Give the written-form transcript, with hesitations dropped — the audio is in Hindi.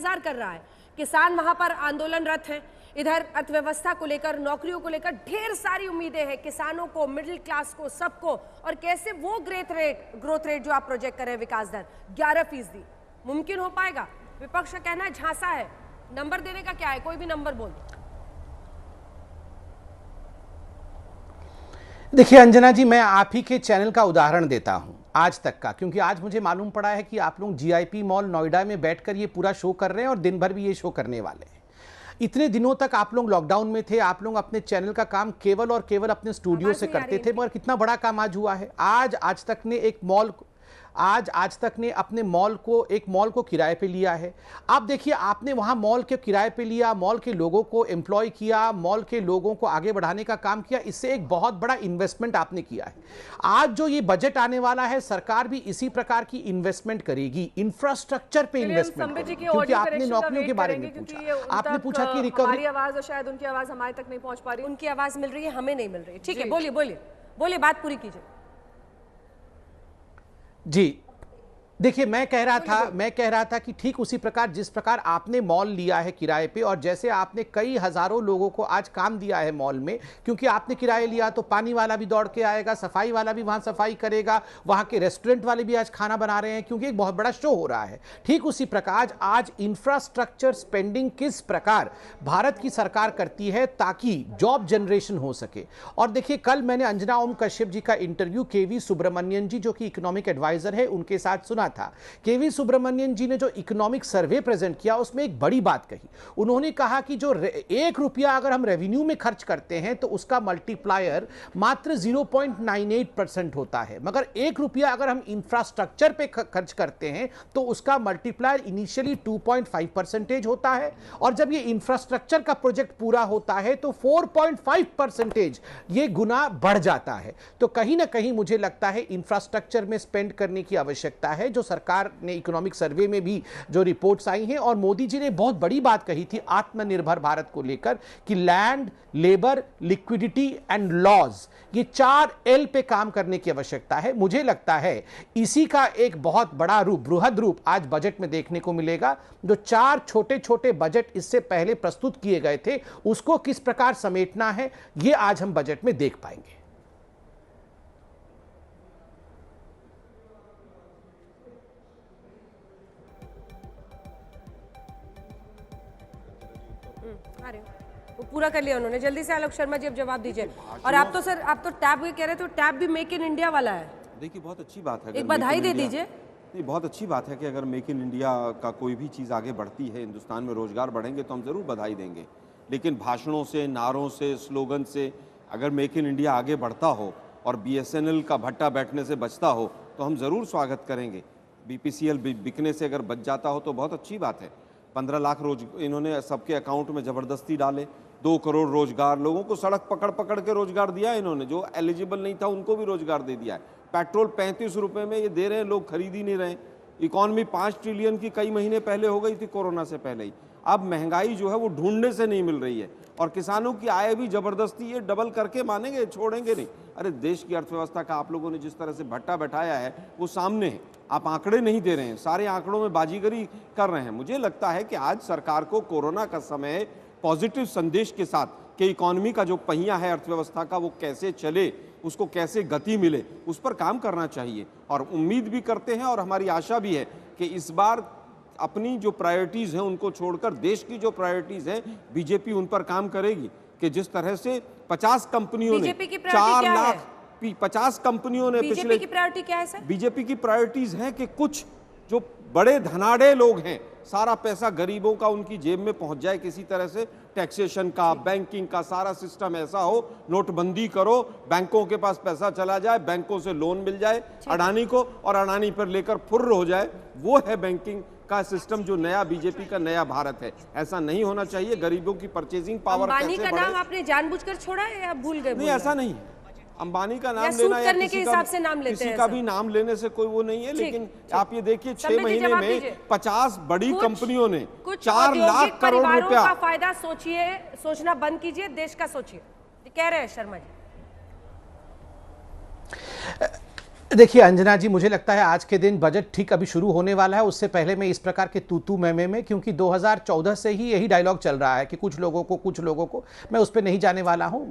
इंतजार कर रहा है। किसान वहां पर आंदोलनरत हैं, इधर अर्थव्यवस्था को लेकर, नौकरियों को लेकर ढेर सारी उम्मीदें हैं किसानों को, मिडिल क्लास को, सबको। और कैसे वो ग्रोथ रेट जो आप प्रोजेक्ट कर रहे हैं, विकास दर 11% मुमकिन हो पाएगा? विपक्ष का कहना है झांसा है। नंबर देने का क्या है, कोई भी नंबर बोल। देखिए अंजना जी, मैं आप ही के चैनल का उदाहरण देता हूं आज तक का, क्योंकि आज मुझे मालूम पड़ा है कि आप लोग जीआईपी मॉल नोएडा में बैठकर ये पूरा शो कर रहे हैं और दिन भर भी ये शो करने वाले हैं। इतने दिनों तक आप लोग लॉकडाउन में थे, आप लोग अपने चैनल का काम केवल और केवल अपने स्टूडियो से करते थे, मगर कितना बड़ा काम आज हुआ है। आज तक ने एक मॉल आज तक ने अपने एक मॉल को किराए पे लिया है। आप देखिए, आपने वहां मॉल के किराए पे लिया, मॉल के लोगों को एम्प्लॉय किया, मॉल के लोगों को आगे बढ़ाने का काम किया। इससे एक बहुत बड़ा इन्वेस्टमेंट आपने किया है। आज जो ये बजट आने वाला है, सरकार भी इसी प्रकार की इन्वेस्टमेंट करेगी, इंफ्रास्ट्रक्चर पे इन्वेस्टमेंट, क्योंकि आपने नौकरियों के बारे में पूछा, आपने पूछा कि रिकवरी आवाज, और शायद उनकी आवाज हमारे तक नहीं पहुंच पा रही। उनकी आवाज मिल रही है, हमें नहीं मिल रही। ठीक है, बोलिए बोलिए बोलिए, बात पूरी कीजिए। जी देखिए, मैं कह रहा था कि ठीक उसी प्रकार जिस प्रकार आपने मॉल लिया है किराए पे, और जैसे आपने कई हजारों लोगों को आज काम दिया है मॉल में, क्योंकि आपने किराए लिया तो पानी वाला भी दौड़ के आएगा, सफाई वाला भी वहां सफाई करेगा, वहां के रेस्टोरेंट वाले भी आज खाना बना रहे हैं, क्योंकि एक बहुत बड़ा शो हो रहा है। ठीक उसी प्रकार आज इंफ्रास्ट्रक्चर स्पेंडिंग किस प्रकार भारत की सरकार करती है ताकि जॉब जनरेशन हो सके। और देखिए, कल मैंने अंजना ओम कश्यप जी का इंटरव्यू केवी सुब्रमण्यन जी, जो कि इकोनॉमिक एडवाइजर है, उनके साथ सुना था। केवी सुब्रमण्यन जी ने जो इकोनॉमिक सर्वे प्रेजेंट किया, उसमें एक बड़ी बात कही। उन्होंने कहा कि जो 1 रुपया अगर हम रेवेन्यू में खर्च करते हैं तो उसका मल्टीप्लायर मात्र 0.98% होता है, मगर 1 रुपया अगर हम इंफ्रास्ट्रक्चर पे खर्च करते हैं तो उसका मल्टीप्लायर इनिशियली 2.5% होता है, और जब ये इंफ्रास्ट्रक्चर का प्रोजेक्ट पूरा होता है तो 4.5% ये गुना बढ़ जाता है। तो कहीं ना कहीं मुझे लगता है इंफ्रास्ट्रक्चर में स्पेंड करने की आवश्यकता है, जो सरकार ने इकोनॉमिक सर्वे में भी जो रिपोर्ट्स आई हैं। और मोदी जी ने बहुत बड़ी बात कही थी आत्मनिर्भर भारत को लेकर कि land, labour, liquidity and laws, ये 4L पे काम करने की आवश्यकता है। मुझे लगता है इसी का एक बहुत बड़ा रूप, बृहद रूप आज बजट में देखने को मिलेगा। जो 4 छोटे छोटे बजट इससे पहले प्रस्तुत किए गए थे, उसको किस प्रकार समेटना है, ये आज हम बजट में देख पाएंगे। वो पूरा कर लिया उन्होंने। जल्दी से आलोक शर्मा जी अब जवाब दीजिए। और आप तो सर, आप तो टैब भी कह रहे थे, टैब भी मेक इन इंडिया वाला है। देखिए, बहुत अच्छी बात है, एक बधाई दे दीजिए। नहीं, बहुत अच्छी बात है कि अगर मेक इन इंडिया का कोई भी चीज़ आगे बढ़ती है, हिंदुस्तान में रोजगार बढ़ेंगे तो हम ज़रूर बधाई देंगे। लेकिन भाषणों से, नारों से, स्लोगन से अगर मेक इन इंडिया आगे बढ़ता हो और BSNL का भट्टा बैठने से बचता हो तो हम ज़रूर स्वागत करेंगे। BPCL बिकने से अगर बच जाता हो तो बहुत अच्छी बात है। 15 लाख इन्होंने सबके अकाउंट में ज़बरदस्ती डाले, 2 करोड़ रोजगार, लोगों को सड़क पकड़ पकड़ के रोजगार दिया इन्होंने, जो एलिजिबल नहीं था उनको भी रोजगार दे दिया है। पेट्रोल 35 रुपये में ये दे रहे हैं, लोग खरीद ही नहीं रहे। इकॉनमी 5 ट्रिलियन की कई महीने पहले हो गई थी, कोरोना से पहले ही। अब महंगाई जो है वो ढूंढने से नहीं मिल रही है, और किसानों की आय भी जबरदस्ती ये डबल करके मानेंगे, छोड़ेंगे नहीं। अरे देश की अर्थव्यवस्था का आप लोगों ने जिस तरह से भट्टा बैठाया है वो सामने है, आप आंकड़े नहीं दे रहे हैं, सारे आंकड़ों में बाजीगरी कर रहे हैं। मुझे लगता है कि आज सरकार को कोरोना का समय पॉजिटिव संदेश के साथ कि इकॉनमी का जो पहिया है अर्थव्यवस्था का वो कैसे चले, उसको कैसे गति मिले, उस पर काम करना चाहिए। और उम्मीद भी करते हैं और हमारी आशा भी है कि इस बार अपनी जो प्रायोरिटीज़ हैं उनको छोड़कर देश की जो प्रायोरिटीज़ हैं, बीजेपी उन पर काम करेगी। कि जिस तरह से 50 कंपनियों ने 4 लाख 50 कंपनियों ने बीजेपी की प्रायोरिटी क्या है सर? बीजेपी की प्रायोरिटीज़ हैं कि कुछ जो बड़े धनाढ़े लोग हैं, सारा पैसा गरीबों का उनकी जेब में पहुंच जाए किसी तरह से। टैक्सेशन का, बैंकिंग का सारा सिस्टम ऐसा हो, नोटबंदी करो, बैंकों के पास पैसा चला जाए, बैंकों से लोन मिल जाए अडानी को, और अडानी पर लेकर फुर्र हो जाए। वो है बैंकिंग का सिस्टम जो नया बीजेपी का नया भारत है। ऐसा नहीं होना चाहिए। गरीबों की परचेजिंग पावर कैसे बढ़े। अंबानी का नाम आपने जानबूझकर छोड़ा है या भूल गए? नहीं, ऐसा नहीं है। अंबानी का नाम लेना या करने के हिसाब से नाम लेते हैं, किसी का भी नाम लेने से कोई वो नहीं है। लेकिन आप ये देखिए, 6 महीने में 50 बड़ी कंपनियों ने 4 लाख करोड़ रुपया का फायदा सोचना बंद कीजिए, देश का सोचिए, कह रहे हैं शर्मा जी। देखिए अंजना जी, मुझे लगता है आज के दिन बजट ठीक अभी शुरू होने वाला है, उससे पहले मैं इस प्रकार के तू मैं में, क्योंकि 2014 से ही यही डायलॉग चल रहा है कि कुछ लोगों को, मैं उस पर नहीं जाने वाला हूं।